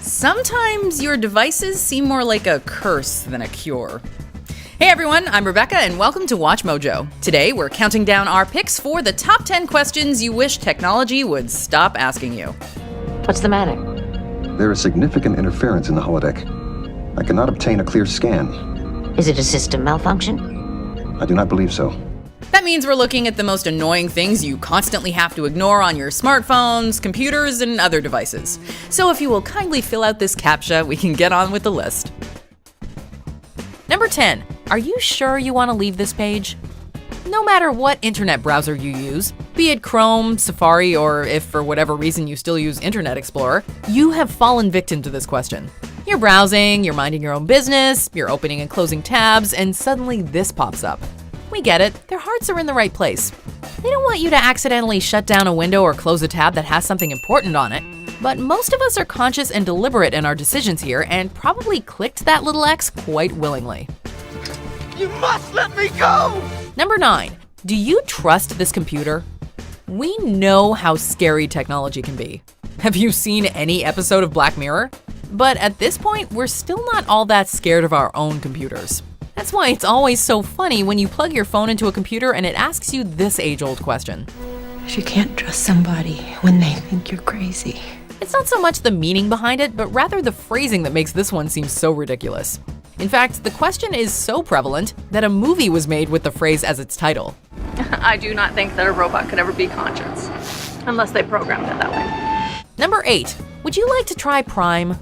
Sometimes your devices seem more like a curse than a cure. Hey everyone, I'm Rebecca and welcome to WatchMojo. Today we're counting down our picks for the top 10 questions you wish technology would stop asking you. What's the matter? There is significant interference in the holodeck. I cannot obtain a clear scan. Is it a system malfunction? I do not believe so. That means we're looking at the most annoying things you constantly have to ignore on your smartphones, computers, and other devices. So if you will kindly fill out this CAPTCHA, we can get on with the list. Number 10. Are you sure you want to leave this page? No matter what internet browser you use, be it Chrome, Safari, or if for whatever reason you still use Internet Explorer, you have fallen victim to this question. You're browsing, you're minding your own business, you're opening and closing tabs, and suddenly this pops up. We get it, their hearts are in the right place. They don't want you to accidentally shut down a window or close a tab that has something important on it. But most of us are conscious and deliberate in our decisions here and probably clicked that little X quite willingly. You must let me go! Number 9. Do you trust this computer? We know how scary technology can be. Have you seen any episode of Black Mirror? But at this point, we're still not all that scared of our own computers. That's why it's always so funny when you plug your phone into a computer and it asks you this age-old question. You can't trust somebody when they think you're crazy. It's not so much the meaning behind it, but rather the phrasing that makes this one seem so ridiculous. In fact, the question is so prevalent that a movie was made with the phrase as its title. I do not think that a robot could ever be conscious, unless they programmed it that way. Number 8. Would you like to try Prime?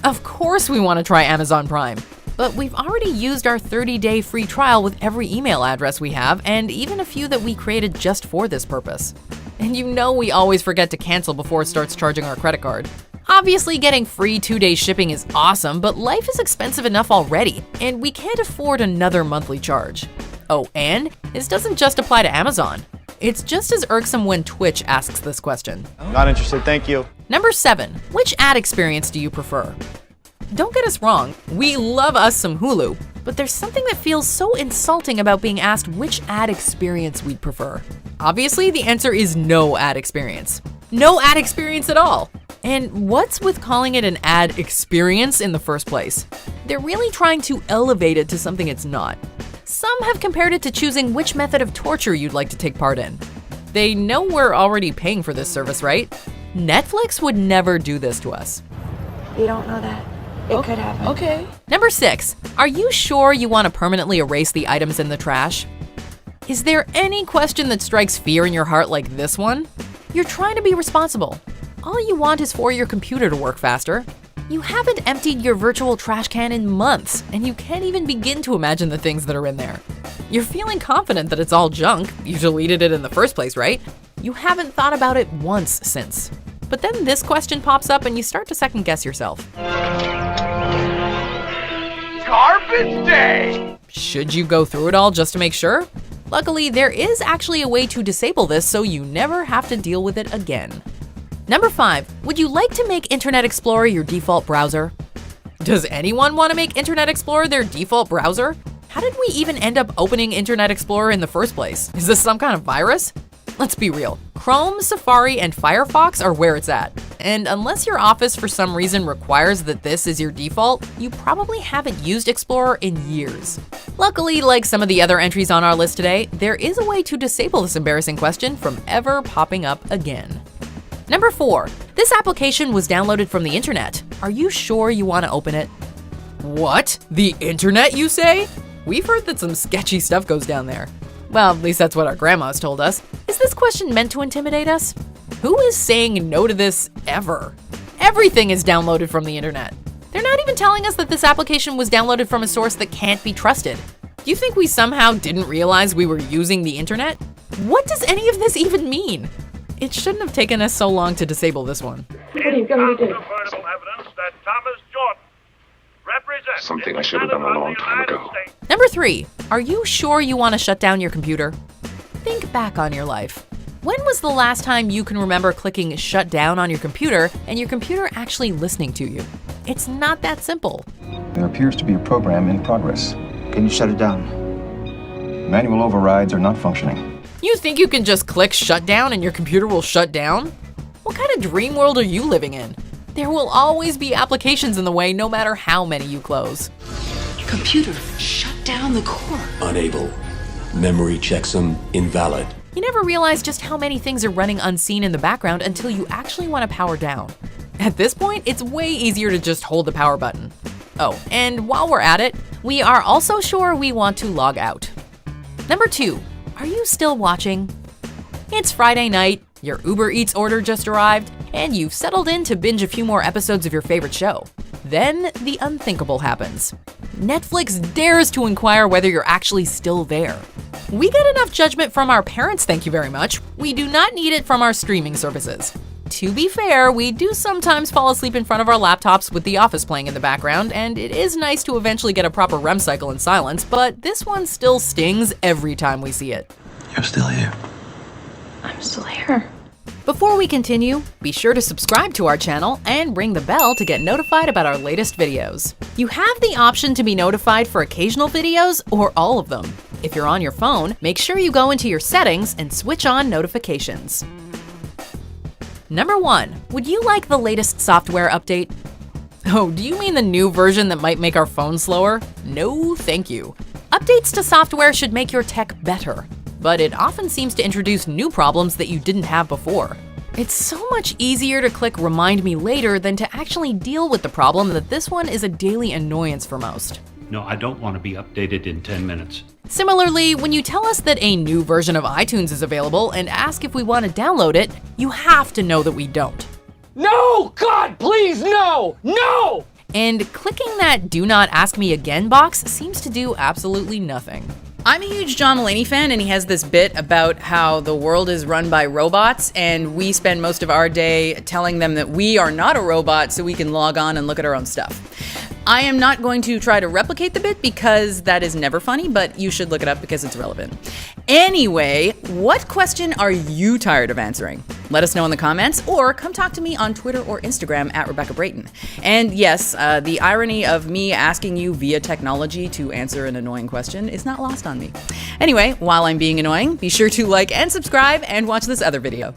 Of course we want to try Amazon Prime. But we've already used our 30-day free trial with every email address we have, and even a few that we created just for this purpose. And you know we always forget to cancel before it starts charging our credit card. Obviously, getting free 2-day shipping is awesome, but life is expensive enough already, and we can't afford another monthly charge. Oh, and this doesn't just apply to Amazon. It's just as irksome when Twitch asks this question. Not interested, thank you. Number 7. Which ad experience do you prefer? Don't get us wrong, we love us some Hulu, but there's something that feels so insulting about being asked which ad experience we'd prefer. Obviously, the answer is no ad experience. No ad experience at all. And what's with calling it an ad experience in the first place? They're really trying to elevate it to something it's not. Some have compared it to choosing which method of torture you'd like to take part in. They know we're already paying for this service, right? Netflix would never do this to us. You don't know that. It could happen. Okay. Number 6. Are you sure you want to permanently erase the items in the trash? Is there any question that strikes fear in your heart like this one? You're trying to be responsible. All you want is for your computer to work faster. You haven't emptied your virtual trash can in months, and you can't even begin to imagine the things that are in there. You're feeling confident that it's all junk. You deleted it in the first place, right? You haven't thought about it once since. But then this question pops up and you start to second guess yourself. Garbage day! Should you go through it all just to make sure? Luckily, there is actually a way to disable this so you never have to deal with it again. Number 5. Would you like to make Internet Explorer your default browser? Does anyone want to make Internet Explorer their default browser? How did we even end up opening Internet Explorer in the first place? Is this some kind of virus? Let's be real. Chrome, Safari, and Firefox are where it's at. And unless your office for some reason requires that this is your default, you probably haven't used Explorer in years. Luckily, like some of the other entries on our list today, there is a way to disable this embarrassing question from ever popping up again. Number 4. This application was downloaded from the internet. Are you sure you want to open it? What? The internet, you say? We've heard that some sketchy stuff goes down there. Well, at least that's what our grandmas told us. Is this question meant to intimidate us? Who is saying no to this ever? Everything is downloaded from the internet. They're not even telling us that this application was downloaded from a source that can't be trusted. Do you think we somehow didn't realize we were using the internet? What does any of this even mean? It shouldn't have taken us so long to disable this one. What are you going to do? Evidence that Thomas Jordan represents Something I should have done a long time ago. Number 3. Are you sure you want to shut down your computer? Think back on your life. When was the last time you can remember clicking shut down on your computer and your computer actually listening to you? It's not that simple. There appears to be a program in progress. Can you shut it down? Manual overrides are not functioning. You think you can just click shut down and your computer will shut down? What kind of dream world are you living in? There will always be applications in the way no matter how many you close. Computer, shut down the core. Unable. Memory checksum invalid. You never realize just how many things are running unseen in the background until you actually want to power down. At this point, it's way easier to just hold the power button. Oh, and while we're at it, we are also sure we want to log out. Number 2, are you still watching? It's Friday night, your Uber Eats order just arrived, and you've settled in to binge a few more episodes of your favorite show. Then the unthinkable happens. Netflix dares to inquire whether you're actually still there. We get enough judgment from our parents, thank you very much. We do not need it from our streaming services. To be fair, we do sometimes fall asleep in front of our laptops with The Office playing in the background, and it is nice to eventually get a proper REM cycle in silence, but this one still stings every time we see it. You're still here. I'm still here. Before we continue, be sure to subscribe to our channel and ring the bell to get notified about our latest videos. You have the option to be notified for occasional videos or all of them. If you're on your phone, make sure you go into your settings and switch on notifications. Number 1, would you like the latest software update? Oh, do you mean the new version that might make our phones slower? No, thank you. Updates to software should make your tech better, but it often seems to introduce new problems that you didn't have before. It's so much easier to click Remind Me Later than to actually deal with the problem that this one is a daily annoyance for most. No, I don't want to be updated in 10 minutes. Similarly, when you tell us that a new version of iTunes is available and ask if we want to download it, you have to know that we don't. No! God, please, no! No! And clicking that Do Not Ask Me Again box seems to do absolutely nothing. I'm a huge John Mulaney fan, and he has this bit about how the world is run by robots, and we spend most of our day telling them that we are not a robot so we can log on and look at our own stuff. I am not going to try to replicate the bit because that is never funny, but you should look it up because it's relevant. Anyway, what question are you tired of answering? Let us know in the comments, or come talk to me on Twitter or Instagram at Rebecca Brayton. And yes, the irony of me asking you via technology to answer an annoying question is not lost on me. Anyway, while I'm being annoying, be sure to like and subscribe and watch this other video.